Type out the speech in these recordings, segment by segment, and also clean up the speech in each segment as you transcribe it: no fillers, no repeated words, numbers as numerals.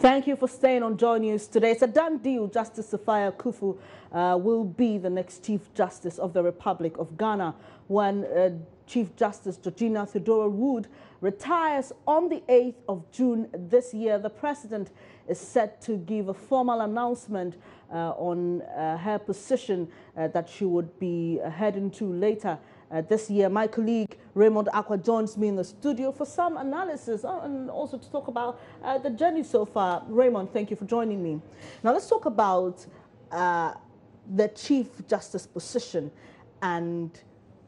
Thank you for staying on Joy News today. It's a done deal. Justice Sophia Akuffo will be the next Chief Justice of the Republic of Ghana when Chief Justice Georgina Theodora Wood retires on the 8th of June this year. The President is set to give a formal announcement on her position that she would be heading to later this year. My colleague Raymond Aqua joins me in the studio for some analysis and also to talk about the journey so far. Raymond, thank you for joining me. Now let's talk about the Chief Justice position and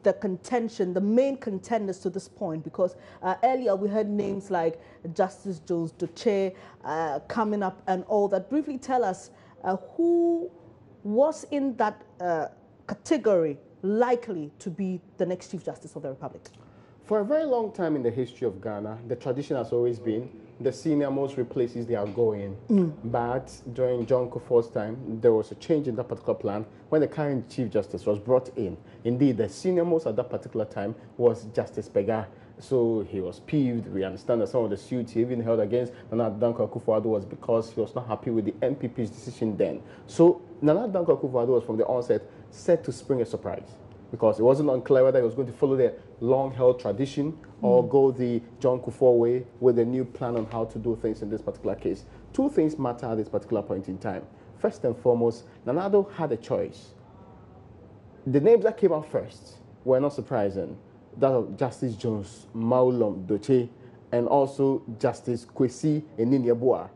the contention, the main contenders to this point, because earlier we heard names like Justice Jones Doche coming up and all that. Briefly tell us who was in that category likely to be the next Chief Justice of the Republic? For a very long time in the history of Ghana, the tradition has always been the senior most replaces they are going. But during John Kufuor's time, there was a change in that particular plan when the current Chief Justice was brought in. Indeed, the senior most at that particular time was Justice Pega. So he was peeved. We understand that some of the suits he even held against Akufo-Addo was because he was not happy with the NPP's decision then. So Akufo-Addo was from the onset set to spring a surprise, because it wasn't unclear whether he was going to follow the long-held tradition or go the John Kufuor way with a new plan on how to do things in this particular case. Two things matter at this particular point in time. First and foremost, Nana-Addo had a choice. The names that came out first were not surprising. That of Justice Jones Maulom Doche and also Justice Kwesi Enin-Yeboah.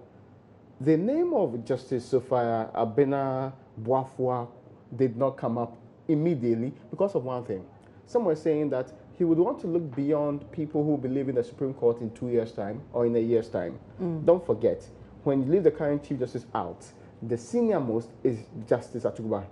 The name of Justice Sophia Abena Boafua did not come up immediately because of one thing. Some were saying that he would want to look beyond people who believe in the Supreme Court in 2 years' time or in a year's time. Don't forget, when you leave the current Chief Justice out, the senior most is Justice Atugba.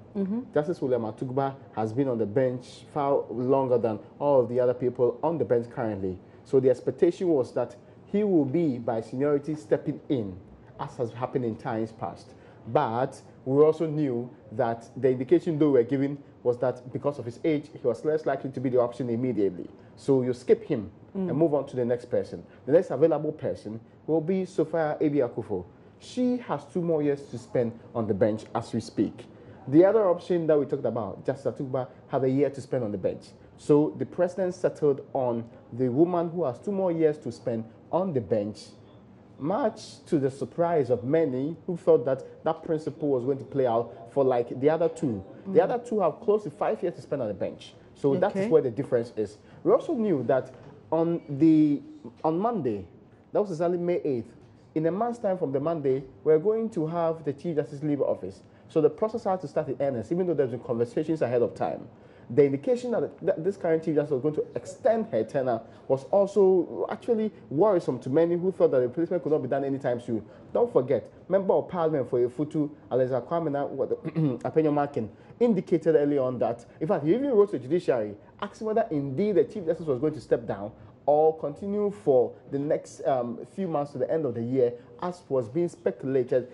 Justice William Atugba has been on the bench far longer than all of the other people on the bench currently. So the expectation was that he will be, by seniority, stepping in, as has happened in times past. But we also knew that the indication they were given was that because of his age, he was less likely to be the option immediately. So you skip him and move on to the next person. The next available person will be Sophia Akuffo. She has 2 more years to spend on the bench as we speak. The other option that we talked about, Justice Atugba, had a year to spend on the bench. So the president settled on the woman who has 2 more years to spend on the bench, much to the surprise of many who thought that that principle was going to play out for like the other two. The other two have close to 5 years to spend on the bench. So that is where the difference is. We also knew that on Monday, that was exactly May 8th, in a month's time from the Monday, we're going to have the Chief Justice leave office. So the process had to start in earnest, even though there's been conversations ahead of time. The indication that this current Chief Justice was going to extend her tenure was also actually worrisome to many who thought that the replacement could not be done anytime soon. Don't forget, Member of Parliament for Efutu, Aleza Kwamena Apenyo Markin, indicated early on that, in fact, he even wrote to the judiciary asking whether indeed the Chief Justice was going to step down or continue for the next few months to the end of the year, as was being speculated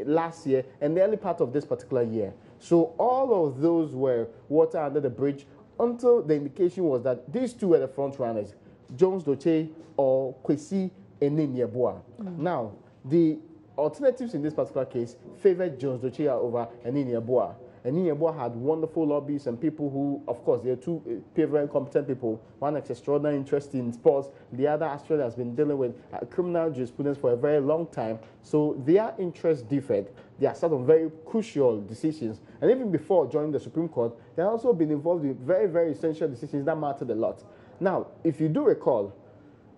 last year and the early part of this particular year. So all of those were water under the bridge until the indication was that these two were the front runners, Jones Doche or Kwesi Enin-Yeboah. Now, the alternatives in this particular case favored Jones Doche over Enin-Yeboah. Enin-Yeboah had wonderful lobbies and people who, of course, they're two very competent people. One has extraordinary interest in sports. The other actually has been dealing with criminal jurisprudence for a very long time. So their interests differed. They are sort of very crucial decisions. And even before joining the Supreme Court, they have also been involved in very, very essential decisions that mattered a lot. Now, if you do recall,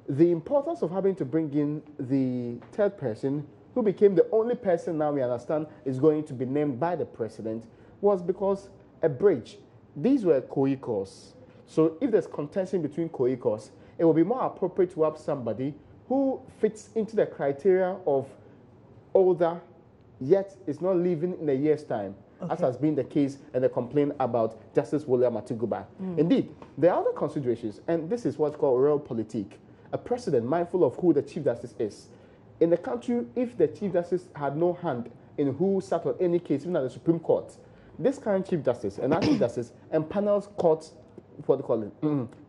the importance of having to bring in the third person, who became the only person now we understand is going to be named by the president, was because a bridge. These were co-equals. So if there's contention between co-equals, it will be more appropriate to have somebody who fits into the criteria of older, yet is not living in a year's time, as has been the case and the complaint about Justice William Atugba. Indeed, there are other considerations, and this is what's called realpolitik. A president mindful of who the Chief Justice is. In the country, if the Chief Justice had no hand in who sat on any case, even at the Supreme Court, this current Chief Justice and that Chief Justice empanels courts, what they call it,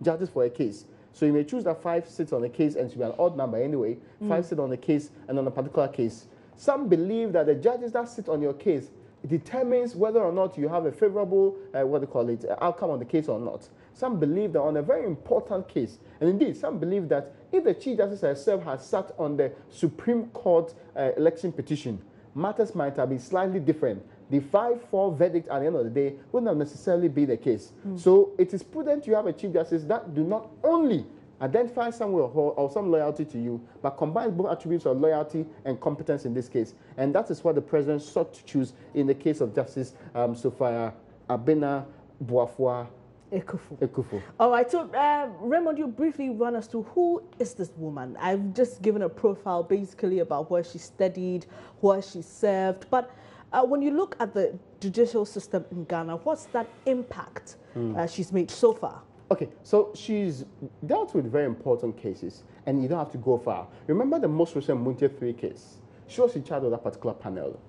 judges for a case. So you may choose that 5 sits on a case and it should be an odd number anyway. 5 sit on a case and on a particular case. Some believe that the judges that sit on your case determines whether or not you have a favorable, outcome on the case or not. Some believe that on a very important case, and indeed some believe that if the Chief Justice herself has sat on the Supreme Court election petition, matters might have been slightly different. The 5-4 verdict at the end of the day would not necessarily be the case. So it is prudent you have a Chief Justice that do not only identify some will or some loyalty to you, but combine both attributes of loyalty and competence in this case. And that is what the president sought to choose in the case of Justice Sophia Akuffo. All right, so Raymond, you briefly run us through who is this woman. I've just given a profile basically about where she studied, where she served, but when you look at the judicial system in Ghana, what's that impact she's made so far? Okay, so she's dealt with very important cases, and you don't have to go far. Remember the most recent Muntia 3 case? She was in charge of that particular panel.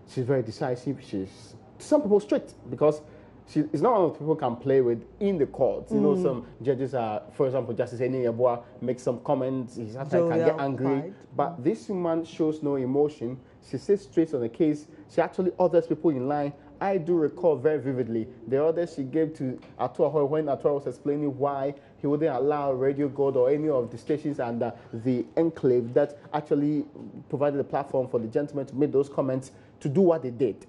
She's very decisive. She's, to some people, strict, because she is not one of the people who can play with in the courts. You know, some judges are, for example, Justice Eni Yeboah makes some comments, he can get angry. But this woman shows no emotion. She sits straight on the case. She actually orders people in line. I do recall very vividly the order she gave to Atua when Atua was explaining why he wouldn't allow Radio Gold or any of the stations under the enclave that actually provided a platform for the gentleman to make those comments to do what they did.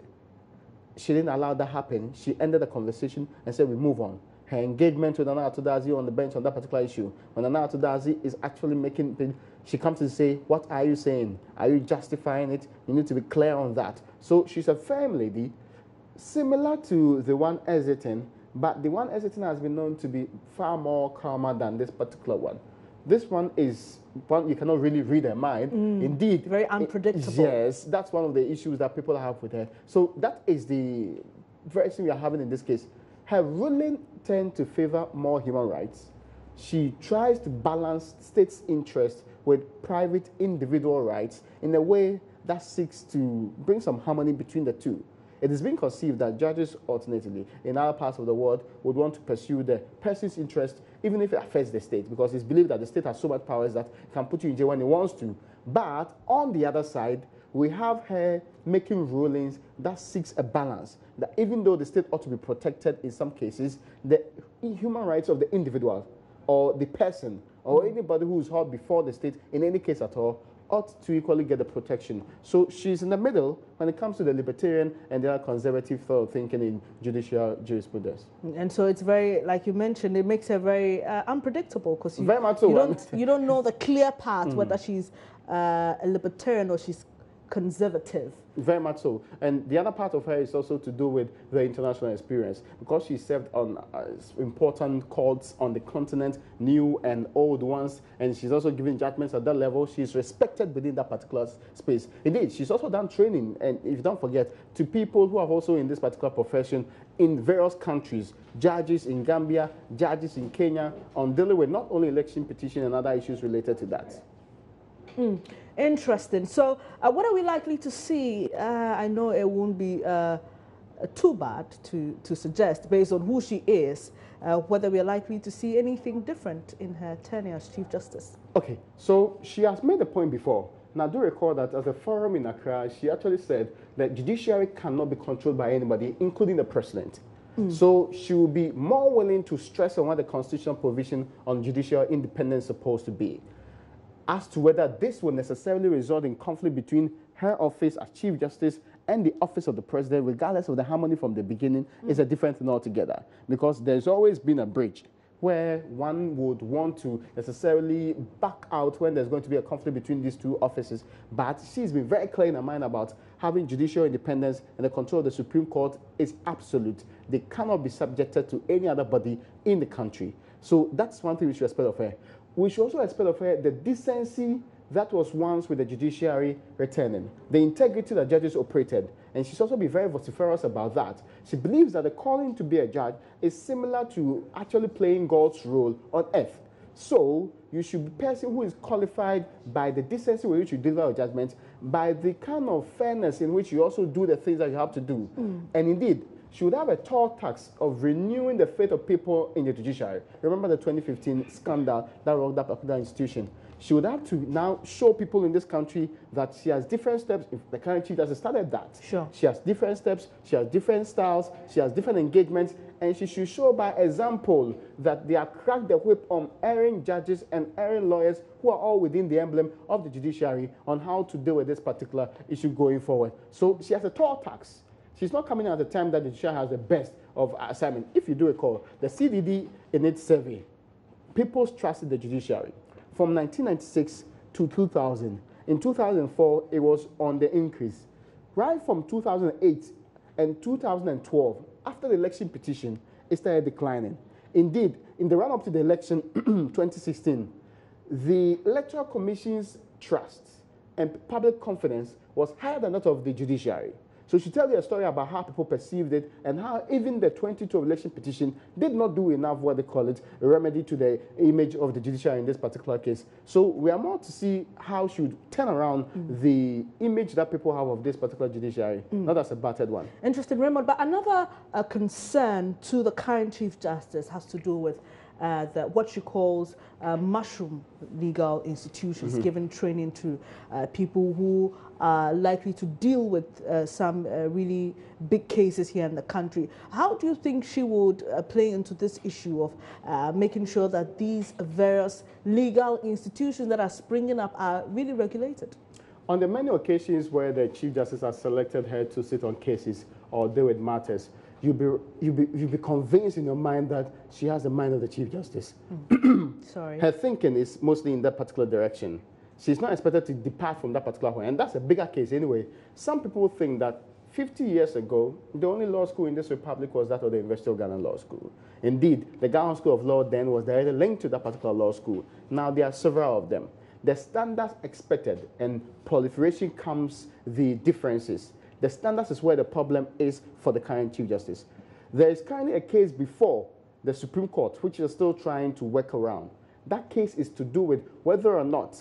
She didn't allow that happen. She ended the conversation and said, we move on. Her engagement with Nana Atudazi on the bench on that particular issue, when Nana Atudazi is actually making, she comes to say, what are you saying? Are you justifying it? You need to be clear on that. So she's a firm lady, similar to the one exiting, but the one exiting has been known to be far more calmer than this particular one. This one is one you cannot really read her mind. Indeed. Very unpredictable. Yes, that's one of the issues that people have with her. So that is the very thing we are having in this case. Her ruling tends to favor more human rights. She tries to balance state's interest with private individual rights in a way that seeks to bring some harmony between the two. It is being conceived that judges, alternately, in other parts of the world, would want to pursue the person's interest, even if it affects the state, because it's believed that the state has so much powers that it can put you in jail when it wants to. But on the other side, we have her making rulings that seeks a balance, that even though the state ought to be protected in some cases, the human rights of the individual or the person or anybody who is held before the state, in any case at all, ought to equally get the protection. So she's in the middle when it comes to the libertarian and the conservative thought of thinking in judicial jurisprudence. And so it's very, like you mentioned, it makes her very unpredictable, because you don't know the clear path, whether she's a libertarian or she's conservative. Very much so. And the other part of her is also to do with the international experience, because she served on important courts on the continent, new and old ones, and she's also given judgments at that level. She's respected within that particular space. Indeed, she's also done training, and if you don't forget, to people who are also in this particular profession in various countries, judges in Gambia, judges in Kenya, on dealing with not only election petition and other issues related to that. Interesting. So what are we likely to see? I know it won't be too bad to suggest, based on who she is, whether we are likely to see anything different in her tenure as Chief Justice. Okay, so she has made the point before. Now, do recall that at the forum in Accra, she actually said that judiciary cannot be controlled by anybody, including the president. So she will be more willing to stress on what the constitutional provision on judicial independence is supposed to be. As to whether this will necessarily result in conflict between her office as Chief Justice and the office of the President, regardless of the harmony from the beginning, is a different thing altogether. Because there's always been a bridge where one would want to necessarily back out when there's going to be a conflict between these two offices. But she's been very clear in her mind about having judicial independence, and the control of the Supreme Court is absolute. They cannot be subjected to any other body in the country. So that's one thing we should expect of her. We should also expect of her the decency that was once with the judiciary returning, the integrity that judges operated, and she should also be very vociferous about that. She believes that the calling to be a judge is similar to actually playing God's role on earth. So you should be a person who is qualified by the decency with which you deliver your judgment, by the kind of fairness in which you also do the things that you have to do. And indeed, she would have a tall task of renewing the faith of people in the judiciary. Remember the 2015 scandal that rocked that particular institution. She would have to now show people in this country that she has different steps. If the current chief justice started that, sure, she has different steps, she has different styles, she has different engagements, and she should show by example that they are cracked the whip on erring judges and erring lawyers who are all within the emblem of the judiciary on how to deal with this particular issue going forward. So she has a tall task. She's not coming at the time that the judiciary has the best of assignment. If you do recall, the CDD in its survey, people's trust in the judiciary. From 1996 to 2000. In 2004, it was on the increase. Right from 2008 and 2012, after the election petition, it started declining. Indeed, in the run-up to the election 2016, the Electoral Commission's trust and public confidence was higher than that of the judiciary. So she tells you a story about how people perceived it and how even the 2012 election petition did not do enough, what they call it, a remedy to the image of the judiciary in this particular case. So we are more to see how she would turn around the image that people have of this particular judiciary, not as a battered one. Interesting, Raymond. But another concern to the current Chief Justice has to do with what she calls mushroom legal institutions, giving training to people who are likely to deal with some really big cases here in the country. How do you think she would play into this issue of making sure that these various legal institutions that are springing up are really regulated? On the many occasions where the Chief Justice has selected her to sit on cases or deal with matters, you'll be convinced in your mind that she has the mind of the Chief Justice. Sorry. Her thinking is mostly in that particular direction. She's not expected to depart from that particular way, and that's a bigger case anyway. Some people think that 50 years ago, the only law school in this republic was that of the University of Ghana Law School. Indeed, the Ghana School of Law then was directly linked to that particular law school. Now there are several of them. The standards expected and proliferation comes the differences. The standards is where the problem is for the current Chief Justice. There is currently a case before the Supreme Court, which is still trying to work around. That case is to do with whether or not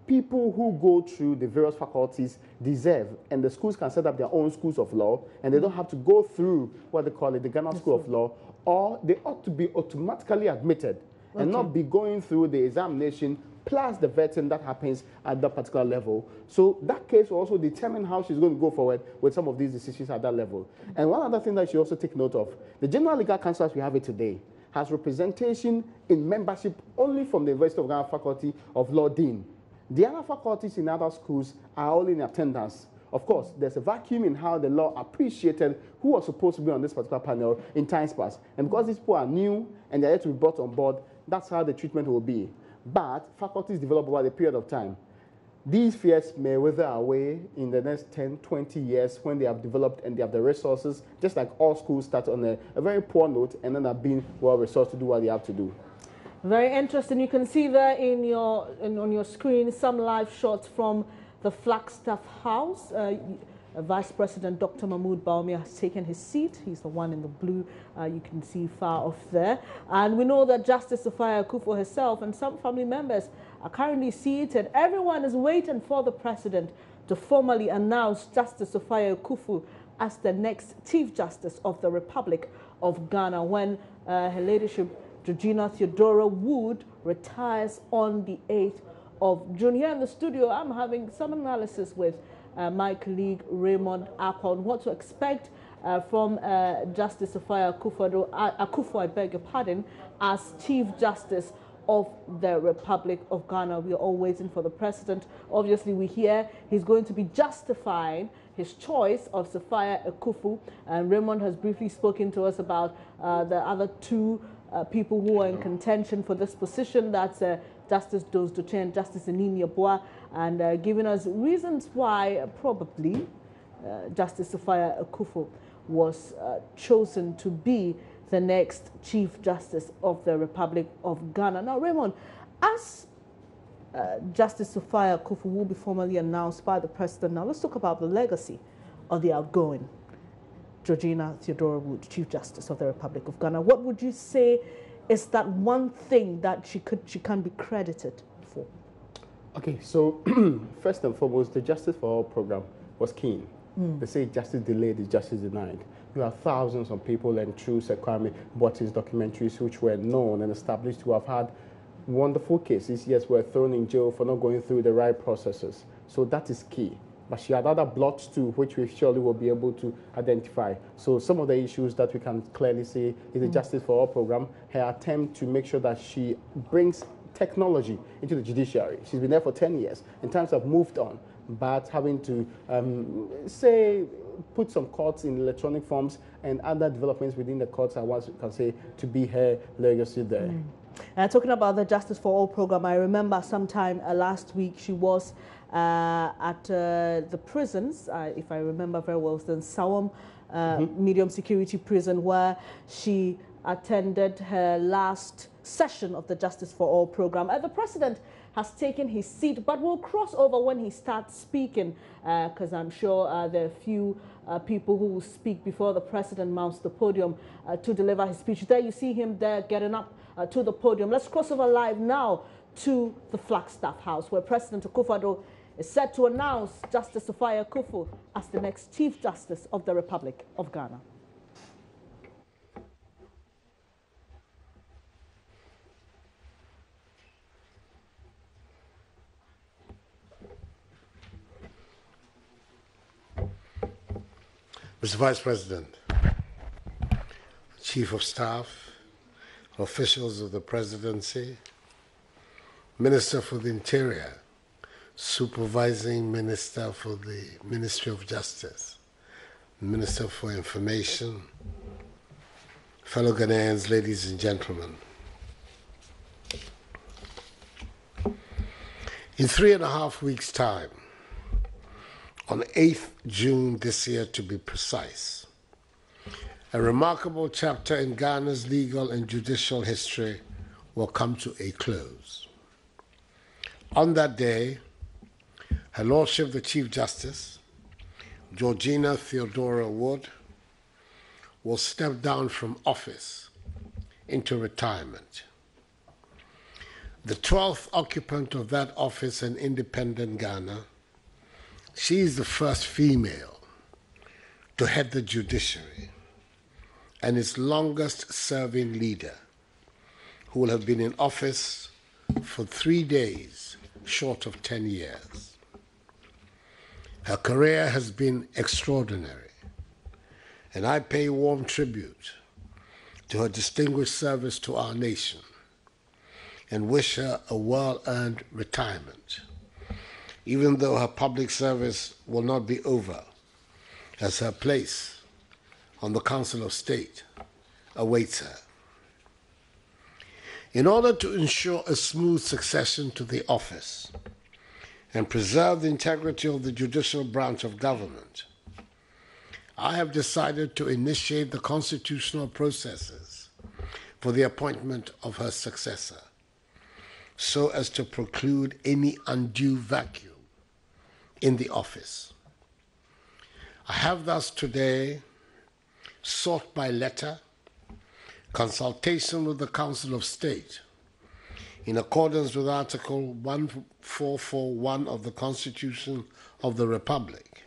people who go through the various faculties deserve, and the schools can set up their own schools of law, and they don't have to go through what they call it, the Ghana School of Law, or they ought to be automatically admitted and not be going through the examination plus the vetting that happens at that particular level. So that case will also determine how she's going to go forward with some of these decisions at that level. And one other thing that she also take note of, the General Legal Council as we have it today has representation in membership only from the University of Ghana Faculty of Law Dean. The other faculties in other schools are all in attendance. Of course, there's a vacuum in how the law appreciated who was supposed to be on this particular panel in times past. And because these people are new and they're yet to be brought on board, that's how the treatment will be. But faculties develop over a period of time. These fears may wither away in the next 10, 20 years when they have developed and they have the resources, just like all schools start on a very poor note and then have been well-resourced to do what they have to do. Very interesting. You can see there on your screen some live shots from the Flagstaff House. Vice President Dr. Mahmoud Bawumia has taken his seat. He's the one in the blue you can see far off there. And we know that Justice Sophia Akuffo herself and some family members are currently seated. Everyone is waiting for the President to formally announce Justice Sophia Akuffo as the next Chief Justice of the Republic of Ghana when Her Ladyship Georgina Theodora Wood retires on the 8th of June. Here in the studio, I'm having some analysis with my colleague Raymond Akwa on what to expect from Justice Sophia Akuffo, I beg your pardon, as Chief Justice of the Republic of Ghana. We are all waiting for the President. Obviously, we hear he's going to be justifying his choice of Sophia Akuffo, and Raymond has briefly spoken to us about the other two people who are in contention for this position. That's Justice Dozdoche and Justice Anini Aboa, and giving us reasons why probably Justice Sophia Akuffo was chosen to be the next Chief Justice of the Republic of Ghana. Now, Raymond, as Justice Sophia Akuffo will be formally announced by the President, now let's talk about the legacy of the outgoing Georgina Theodora Wood, Chief Justice of the Republic of Ghana. What would you say is that one thing that she can be credited for? Okay, so first and foremost, the Justice for All program was keen. They say justice delayed is justice denied. You have thousands of people and through Kwame Boate's documentaries which were known and established who have had wonderful cases, yes, were thrown in jail for not going through the right processes. So that is key. But she had other blots too, which we surely will be able to identify. So some of the issues that we can clearly see is the Justice for All program, her attempt to make sure that she brings technology into the judiciary. She's been there for 10 years. In times have moved on, but having to, put some courts in electronic forms and other developments within the courts, I can say, to be her legacy there. Talking about the Justice for All program, I remember sometime last week she was at the prisons, if I remember very well, the Sawam medium security prison, where she attended her last session of the Justice for All program. The president has taken his seat, but we'll cross over when he starts speaking, because I'm sure there are a few people who will speak before the president mounts the podium to deliver his speech. There you see him there getting up to the podium. Let's cross over live now to the Flagstaff House, where President Akufo-Addo is set to announce Justice Sophia Akuffo as the next Chief Justice of the Republic of Ghana. Mr. Vice President, Chief of Staff, officials of the Presidency, Minister for the Interior, Supervising Minister for the Ministry of Justice, Minister for Information, fellow Ghanaians, ladies and gentlemen. In 3.5 weeks' time, on 8th June this year to be precise, a remarkable chapter in Ghana's legal and judicial history will come to a close. On that day, Her Lordship the Chief Justice, Georgina Theodora Wood, will step down from office into retirement. The 12th occupant of that office in independent Ghana, she is the first female to head the judiciary and its longest-serving leader, who will have been in office for 3 days, short of 10 years. Her career has been extraordinary, and I pay warm tribute to her distinguished service to our nation and wish her a well-earned retirement, even though her public service will not be over, as her place on the Council of State awaits her. In order to ensure a smooth succession to the office and preserve the integrity of the judicial branch of government, I have decided to initiate the constitutional processes for the appointment of her successor, so as to preclude any undue vacuum in the office. I have thus today sought by letter consultation with the Council of State in accordance with Article 1441 of the Constitution of the Republic,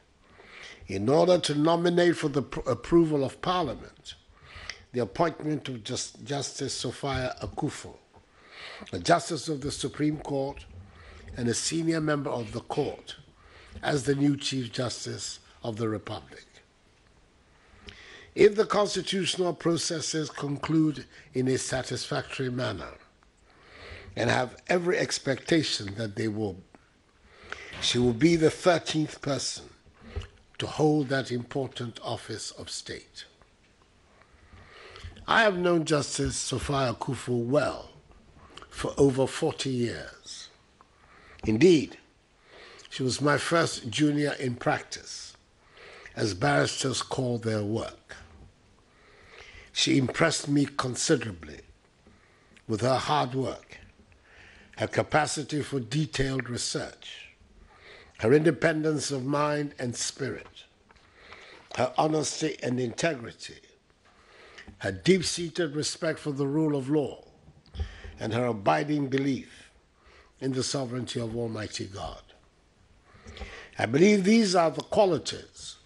in order to nominate for the approval of Parliament the appointment of Justice Sophia Akuffo, a Justice of the Supreme Court and a senior member of the Court, as the new Chief Justice of the Republic. If the constitutional processes conclude in a satisfactory manner, and have every expectation that they will, she will be the 13th person to hold that important office of state. I have known Justice Sophia Akuffo well for over 40 years. Indeed, she was my first junior in practice, as barristers call their work. She impressed me considerably with her hard work, her capacity for detailed research, her independence of mind and spirit, her honesty and integrity, her deep-seated respect for the rule of law, and her abiding belief in the sovereignty of Almighty God. I believe these are the qualities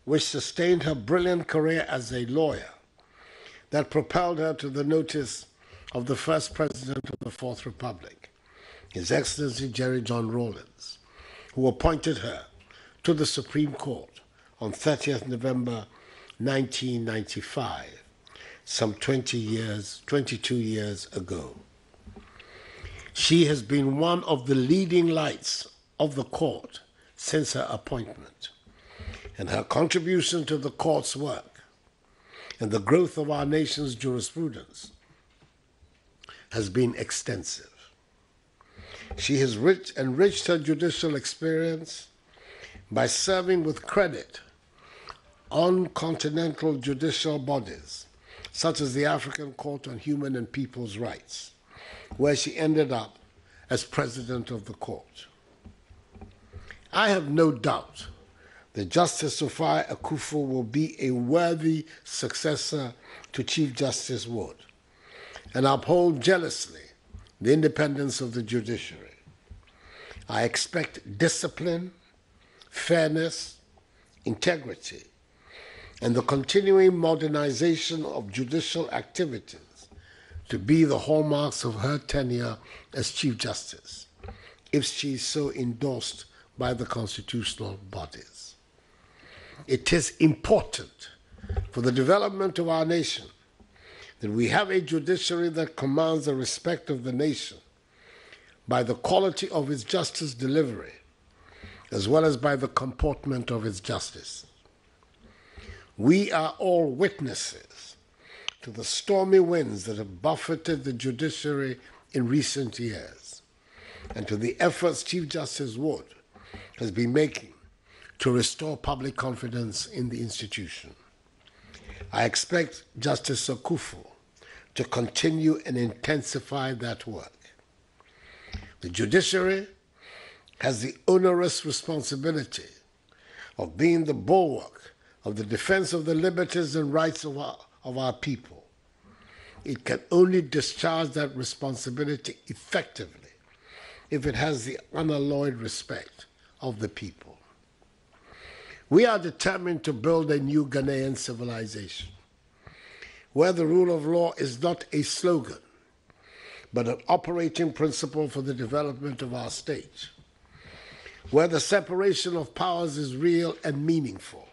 which sustained her brilliant career as a lawyer, that propelled her to the notice of the first president of the Fourth Republic, His Excellency Jerry John Rawlings, who appointed her to the Supreme Court on 30th November 1995, some 22 years ago. She has been one of the leading lights of the court since her appointment, and her contribution to the court's work and the growth of our nation's jurisprudence has been extensive. She has enriched her judicial experience by serving with credit on continental judicial bodies, such as the African Court on Human and People's Rights, where she ended up as president of the court. I have no doubt that Justice Sophia Akuffo will be a worthy successor to Chief Justice Wood and uphold jealously the independence of the judiciary. I expect discipline, fairness, integrity, and the continuing modernization of judicial activities to be the hallmarks of her tenure as Chief Justice, if she is so endorsed by the constitutional bodies. It is important for the development of our nation that we have a judiciary that commands the respect of the nation by the quality of its justice delivery, as well as by the comportment of its justice. We are all witnesses to the stormy winds that have buffeted the judiciary in recent years, and to the efforts Chief Justice Wood has been making to restore public confidence in the institution. I expect Justice Akuffo to continue and intensify that work. The judiciary has the onerous responsibility of being the bulwark of the defense of the liberties and rights of our people. It can only discharge that responsibility effectively if it has the unalloyed respect of the people. We are determined to build a new Ghanaian civilization, where the rule of law is not a slogan, but an operating principle for the development of our state, where the separation of powers is real and meaningful,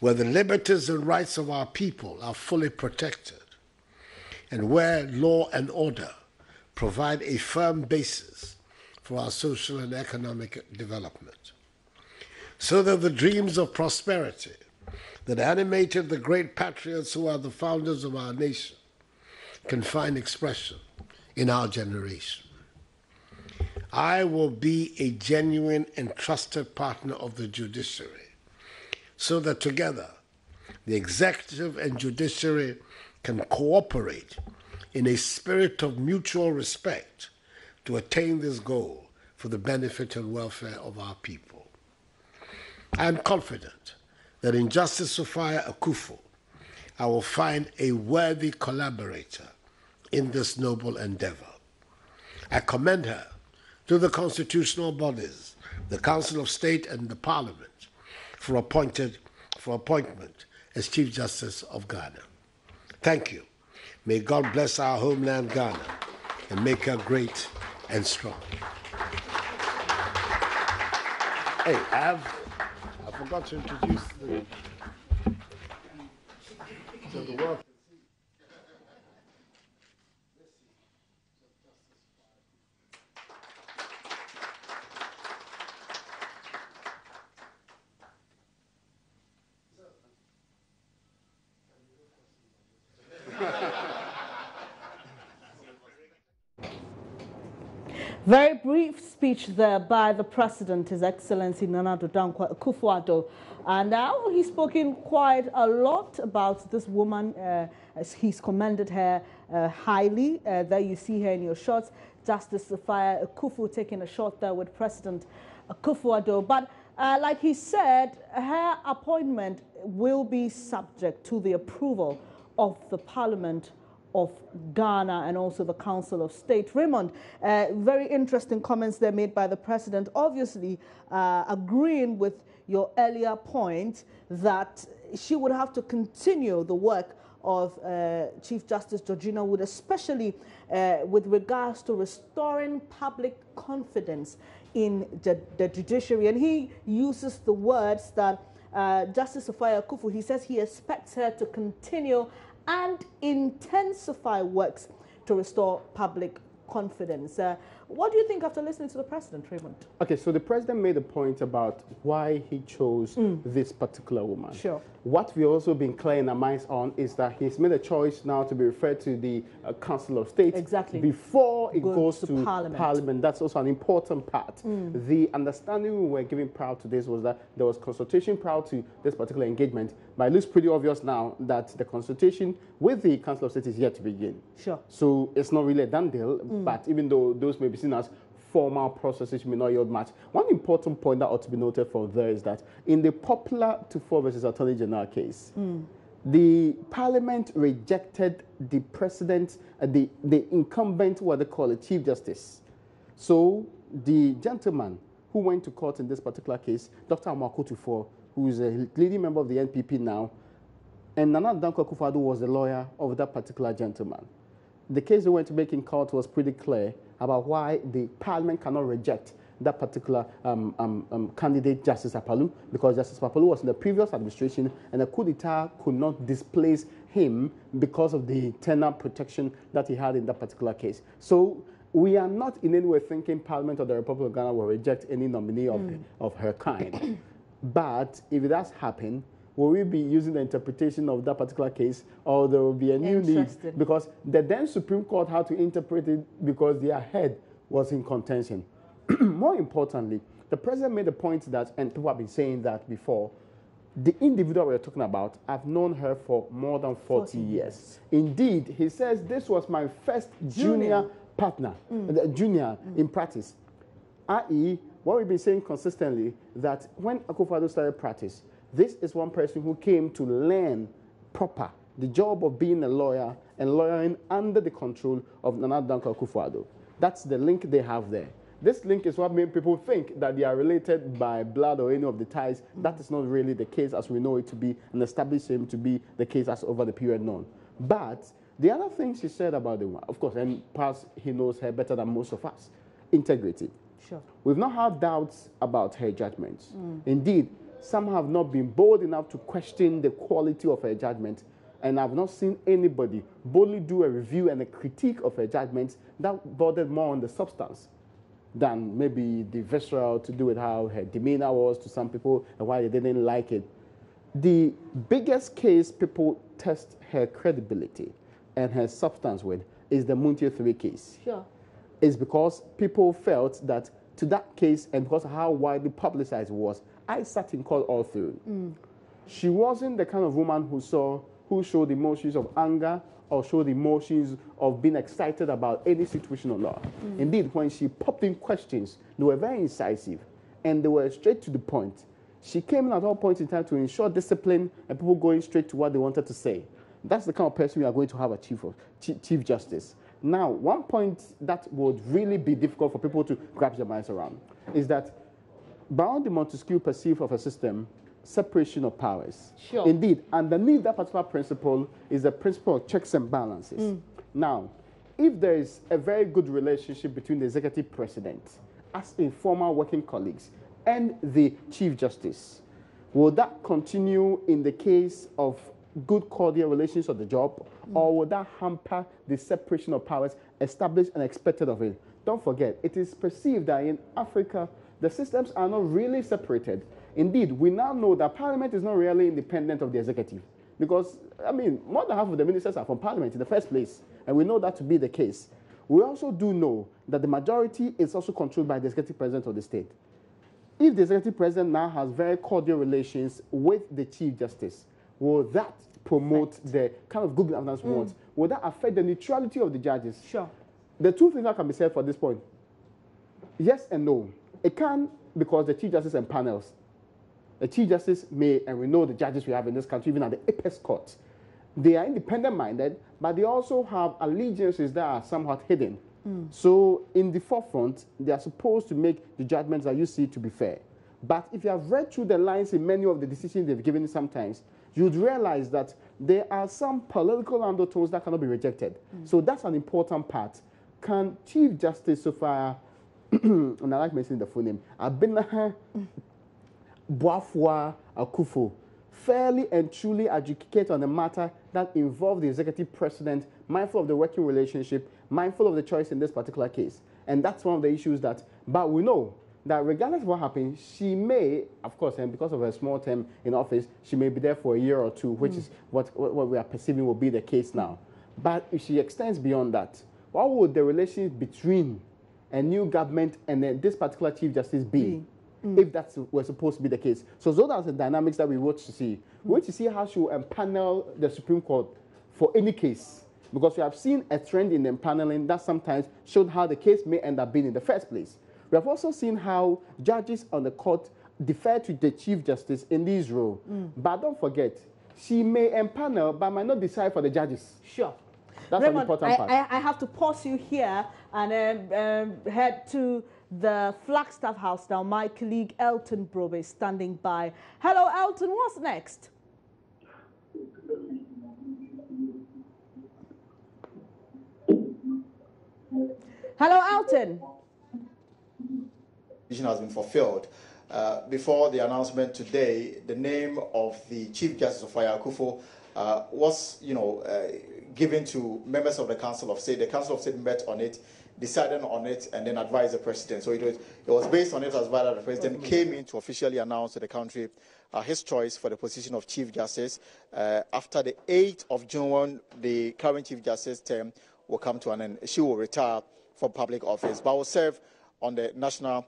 where the liberties and rights of our people are fully protected, and where law and order provide a firm basis for our social and economic development, so that the dreams of prosperity that animated the great patriots who are the founders of our nation can find expression in our generation. I will be a genuine and trusted partner of the judiciary, so that together the executive and judiciary can cooperate in a spirit of mutual respect to attain this goal for the benefit and welfare of our people. I am confident that in Justice Sophia Akuffo, I will find a worthy collaborator in this noble endeavor. I commend her to the constitutional bodies, the Council of State and the Parliament, for appointment as Chief Justice of Ghana. Thank you. May God bless our homeland Ghana and make her great and strong. Hey, I forgot to introduce the work. Very brief speech there by the President, His Excellency Nana Addo Dankwa Akufo-Addo. And now he's spoken quite a lot about this woman. As he's commended her highly. There you see her in your shots. Justice Sophia Akuffo taking a shot there with President Akufo-Addo. But like he said, her appointment will be subject to the approval of the Parliament of Ghana and also the Council of State. Raymond, very interesting comments there made by the President, obviously agreeing with your earlier point that she would have to continue the work of Chief Justice Georgina Wood, especially with regards to restoring public confidence in the judiciary. And he uses the words that Justice Sophia Akuffo, he says he expects her to continue and intensify works to restore public confidence. What do you think after listening to the president, Raymond? Okay, so the president made a point about why he chose this particular woman. Sure. What we've also been clear in our minds on is that he's made a choice now to be referred to the Council of State before it goes to Parliament. That's also an important part. The understanding we were giving prior to this was that there was consultation prior to this particular engagement, but it looks pretty obvious now that the consultation with the Council of State is yet to begin. Sure. So it's not really a done deal, but even though those may be seen as formal processes may not yield much. One important point that ought to be noted from there is that in the Popular Tufor versus Attorney General case, the Parliament rejected the president, the incumbent, what they call a Chief Justice. So the gentleman who went to court in this particular case, Dr. Akufo-Addo, who is a leading member of the NPP now, and Nana Akufo-Addo was the lawyer of that particular gentleman. The case they went to make in court was pretty clear about why the Parliament cannot reject that particular candidate, Justice Apalu, because Justice Apalu was in the previous administration and the coup d'etat could not displace him because of the tenure protection that he had in that particular case. So we are not in any way thinking Parliament of the Republic of Ghana will reject any nominee of her kind. But if it does happen, will we be using the interpretation of that particular case, or there will be a new need? Because the then Supreme Court had to interpret it because their head was in contention. More importantly, the president made a point that, and people have been saying that before, the individual we're talking about, I've known her for more than 40 years. Indeed, he says this was my first junior partner, junior in practice. I.e., what we've been saying consistently, that when Akufo-Addo started practice, this is one person who came to learn proper the job of being a lawyer and lawyering under the control of Nana Akufo-Addo. That's the link they have there. This link is what made people think that they are related by blood or any of the ties. That is not really the case as we know it to be, and established him to be the case as over the period known. But the other thing she said about the woman, of course, and perhaps he knows her better than most of us, integrity. Sure. We've not had doubts about her judgments. Indeed, some have not been bold enough to question the quality of her judgment, and I've not seen anybody boldly do a review and a critique of her judgments that bothered more on the substance than maybe the visceral to do with how her demeanor was to some people and why they didn't like it. The biggest case people test her credibility and her substance with is the Muntie 3 case. Sure. It's because people felt that to that case, and because of how widely publicized it was, I sat in court all through. She wasn't the kind of woman who showed emotions of anger or showed emotions of being excited about any situation or law. Indeed, when she popped in questions, they were very incisive and they were straight to the point. She came in at all points in time to ensure discipline and people going straight to what they wanted to say. That's the kind of person we are going to have a Chief Justice. Now, one point that would really be difficult for people to grab their minds around is that bound the Montesquieu perceive of a system, separation of powers. Sure. Indeed, underneath that particular principle is the principle of checks and balances. Now, if there is a very good relationship between the executive president as informal working colleagues and the Chief Justice, will that continue in the case of good cordial relations of the job, or will that hamper the separation of powers established and expected of it? Don't forget, it is perceived that in Africa, the systems are not really separated. Indeed, we now know that Parliament is not really independent of the executive. Because, I mean, more than half of the ministers are from Parliament in the first place, and we know that to be the case. We also do know that the majority is also controlled by the executive president of the state. If the executive president now has very cordial relations with the Chief Justice, will that promote the kind of good governance we want? Will that affect the neutrality of the judges? Sure. The two things that can be said for this point, yes and no. It can, because the Chief Justice and panels. The Chief Justice may, and we know the judges we have in this country, even at the apex court, they are independent-minded, but they also have allegiances that are somewhat hidden. So in the forefront, they are supposed to make the judgments that you see to be fair. But if you have read through the lines in many of the decisions they've given sometimes, you'd realize that there are some political undertones that cannot be rejected. So that's an important part. Can Chief Justice Sophia, and I like mentioning the full name, Abinaha Boafua Akuffo, fairly and truly adjudicate on a matter that involves the executive president, mindful of the working relationship, mindful of the choice in this particular case? And that's one of the issues that, but we know that regardless of what happens, she may, of course, and because of her small term in office, she may be there for a year or two, which is what we are perceiving will be the case now. But if she extends beyond that, what would the relations between a new government and then this particular Chief Justice be? If that was supposed to be the case. So those are the dynamics that we watch to see. We want to see how she will empanel the Supreme Court for any case. Because we have seen a trend in empaneling that sometimes showed how the case may end up being in the first place. We have also seen how judges on the court defer to the Chief Justice in this role. But don't forget, she may empanel but might not decide for the judges. Sure. That's Raymond, an important part. I have to pause you here and head to the Flagstaff House now. My colleague Elton Brobe is standing by. Hello, Elton. What's next? Hello, Elton. Has been fulfilled. Before the announcement today, the name of the Chief Justice Sophia Akuffo was, given to members of the Council of State. The Council of State met on it, decided on it, and then advised the president. So it was based on it as well that the president came in to officially announce to the country his choice for the position of Chief Justice. After the 8th of June, the current Chief Justice term will come to an end. She will retire from public office, but will serve on the National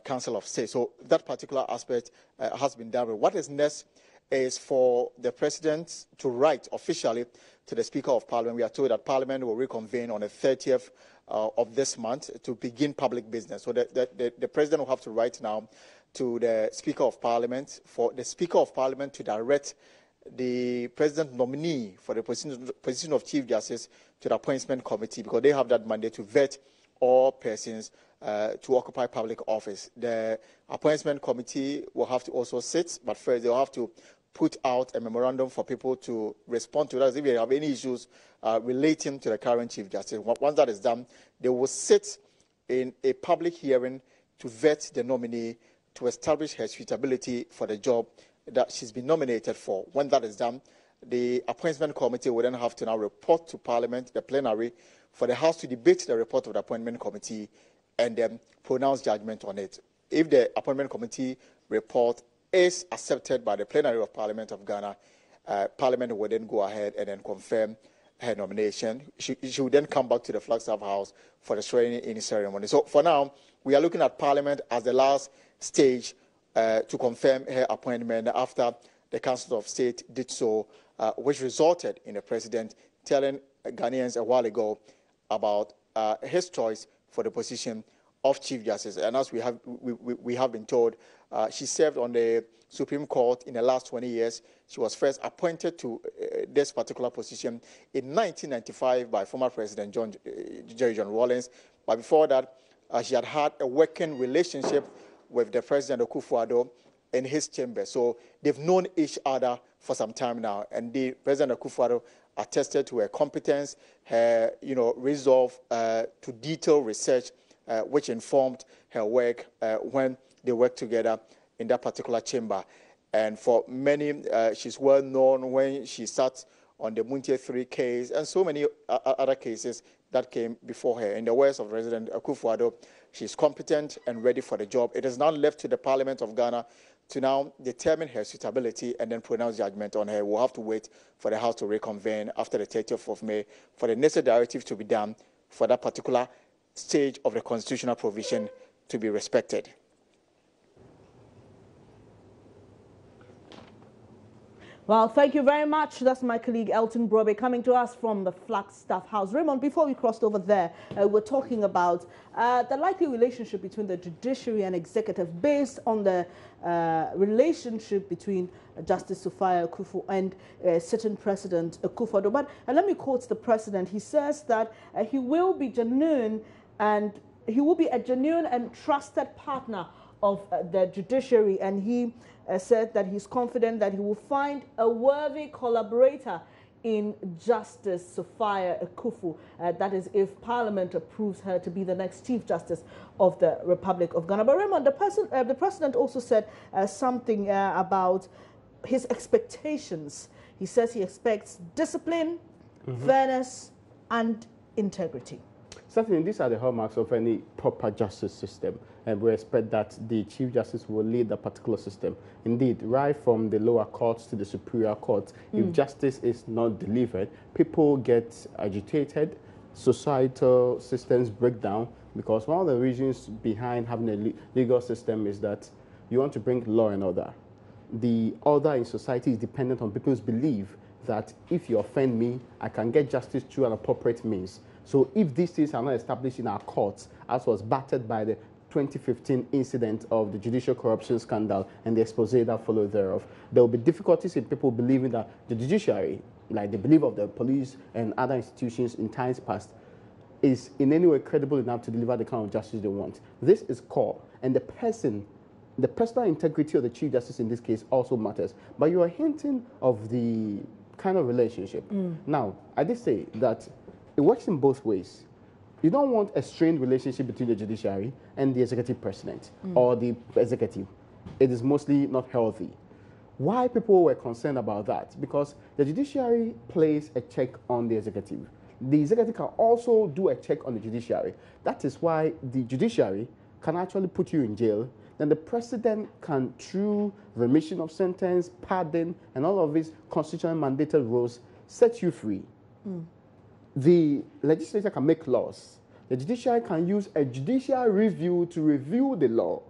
Council of State. So that particular aspect has been done. What is next is for the president to write officially to the Speaker of Parliament. We are told that Parliament will reconvene on the 30th of this month to begin public business. So the president will have to write now to the Speaker of Parliament for the Speaker of Parliament to direct the president nominee for the position of Chief Justice to the Appointment Committee, because they have that mandate to vet all persons to occupy public office. The Appointment Committee will have to also sit, but first they'll have to put out a memorandum for people to respond to that if they have any issues relating to the current Chief Justice. Once that is done, they will sit in a public hearing to vet the nominee to establish her suitability for the job that she's been nominated for. When that is done, the Appointment Committee will then have to now report to Parliament, the plenary, for the House to debate the report of the Appointment Committee and then pronounce judgment on it. If the Appointment Committee report is accepted by the plenary of Parliament of Ghana, Parliament will then go ahead and then confirm her nomination. She will then come back to the Flagstaff House for the swearing-in ceremony. So for now, we are looking at Parliament as the last stage to confirm her appointment after the Council of State did so, which resulted in the president telling Ghanaians a while ago about his choice for the position of Chief Justice. And as we have been told, she served on the Supreme Court in the last 20 years. She was first appointed to this particular position in 1995 by former President Jerry John Rawlings. But before that, she had had a working relationship with the President Akufo-Addo in his chamber. So they've known each other for some time now. And the President Akufo-Addo attested to her competence, her resolve to detailed research, which informed her work when they worked together in that particular chamber. And for many, she's well known when she sat on the Muntie 3 case and so many other cases that came before her. In the words of President Akufo-Addo, she's competent and ready for the job. It is now left to the Parliament of Ghana to now determine her suitability and then pronounce judgment on her. We'll have to wait for the House to reconvene after the 30th of May for the necessary directive to be done for that particular stage of the constitutional provision to be respected. Well, thank you very much. That's my colleague Elton Brobe coming to us from the Flagstaff House. Raymond, before we crossed over there, we're talking about the likely relationship between the judiciary and executive based on the relationship between Justice Sophia Akuffo and sitting President Akufo-Addo. But let me quote the president. He says that he will be a genuine and trusted partner of the judiciary, and he said that he's confident that he will find a worthy collaborator in Justice Sophia Akuffo. That is, if Parliament approves her to be the next Chief Justice of the Republic of Ghana. But Raymond, the President also said something about his expectations. He says he expects discipline, fairness, and integrity. Certainly, these are the hallmarks of any proper justice system, and we expect that the Chief Justice will lead the particular system. Indeed, right from the lower courts to the superior courts, if justice is not delivered, people get agitated, societal systems break down, because one of the reasons behind having a legal system is that you want to bring law and order. The order in society is dependent on people's belief that if you offend me, I can get justice through an appropriate means. So if these things are not established in our courts, as was battered by the 2015 incident of the judicial corruption scandal and the expose that followed thereof, there will be difficulties in people believing that the judiciary, like the belief of the police and other institutions in times past, is in any way credible enough to deliver the kind of justice they want. This is core, and the personal integrity of the Chief Justice in this case also matters. But you are hinting of the kind of relationship. Now, I did say that it works in both ways. You don't want a strained relationship between the judiciary and the executive president or the executive. It is mostly not healthy. Why people were concerned about that? Because the judiciary plays a check on the executive. The executive can also do a check on the judiciary. That is why the judiciary can actually put you in jail. Then the president can, through remission of sentence, pardon, and all of his constitutionally mandated rules, set you free. The legislature can make laws. The judiciary can use a judicial review to review the law.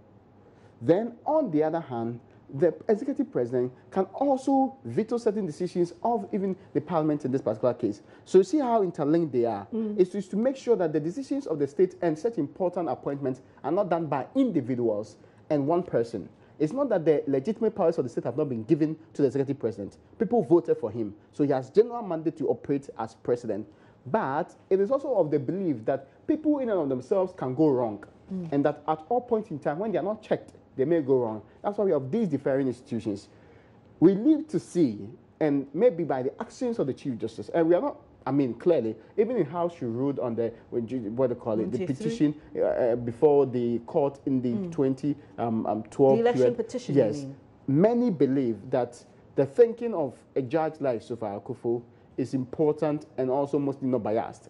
Then, on the other hand, the executive president can also veto certain decisions of even the parliament in this particular case. So you see how interlinked they are. It's to make sure that the decisions of the state and such important appointments are not done by individuals and one person. It's not that the legitimate powers of the state have not been given to the executive president. People voted for him. So he has general mandate to operate as president. But it is also of the belief that people in and of themselves can go wrong. And that at all points in time, when they are not checked, they may go wrong. That's why we have these differing institutions. We need to see, and maybe by the actions of the Chief Justice, and we are not, I mean, clearly, even in how she ruled on the, what do you call it, the petition before the court in the 2012 the election period. petition, yes, you mean? Many believe that the thinking of a judge like Sophia Akuffo is important and also mostly not biased.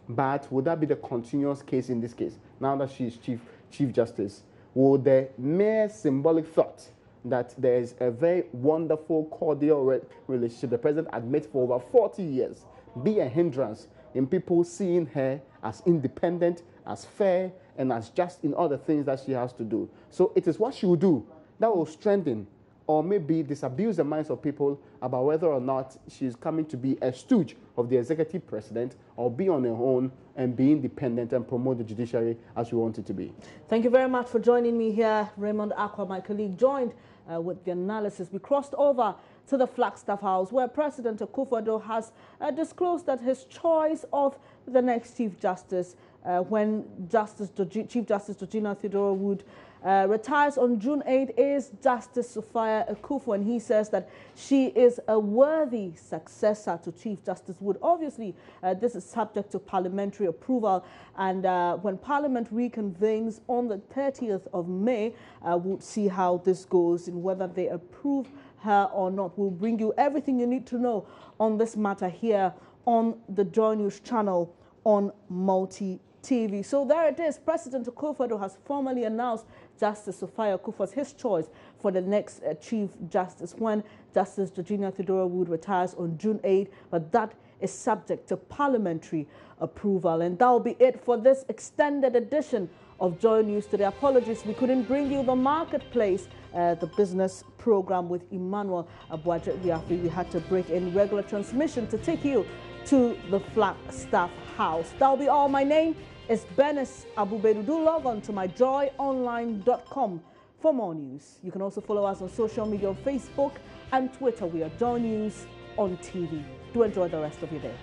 But would that be the continuous case in this case? Now that she is Chief Justice, would the mere symbolic thought that there is a very wonderful, cordial relationship the president admits for over 40 years be a hindrance in people seeing her as independent, as fair, and as just in all the things that she has to do? So it is what she will do that will strengthen or maybe disabuse the minds of people about whether or not she's coming to be a stooge of the executive president or be on her own and be independent and promote the judiciary as we want it to be. Thank you very much for joining me here. Raymond Akwa, my colleague, joined with the analysis. We crossed over to the Flagstaff House, where President Akufo-Addo has disclosed that his choice of the next Chief Justice, when Chief Justice Georgina Theodora Wood retires on June 8, is Justice Sophia Akuffo, and he says that she is a worthy successor to Chief Justice Wood. Obviously, this is subject to parliamentary approval, and when Parliament reconvenes on the 30th of May, we'll see how this goes and whether they approve her or not. We'll bring you everything you need to know on this matter here on the Joy News channel on Multi TV. So there it is. President Akufo-Addo has formally announced Justice Sophia Akuffo as his choice for the next Chief Justice when Justice Georgina Theodora Wood retires on June 8, but that is subject to parliamentary approval. And that will be it for this extended edition of Joy News today. Apologies, we couldn't bring you the marketplace, the business program with Emmanuel Abuaje. We had to break in regular transmission to take you to the Flagstaff House. That'll be all. My name is Benis Abubedu. Do log on to myjoyonline.com for more news. You can also follow us on social media on Facebook and Twitter. We are Joy News on TV. Do enjoy the rest of your day.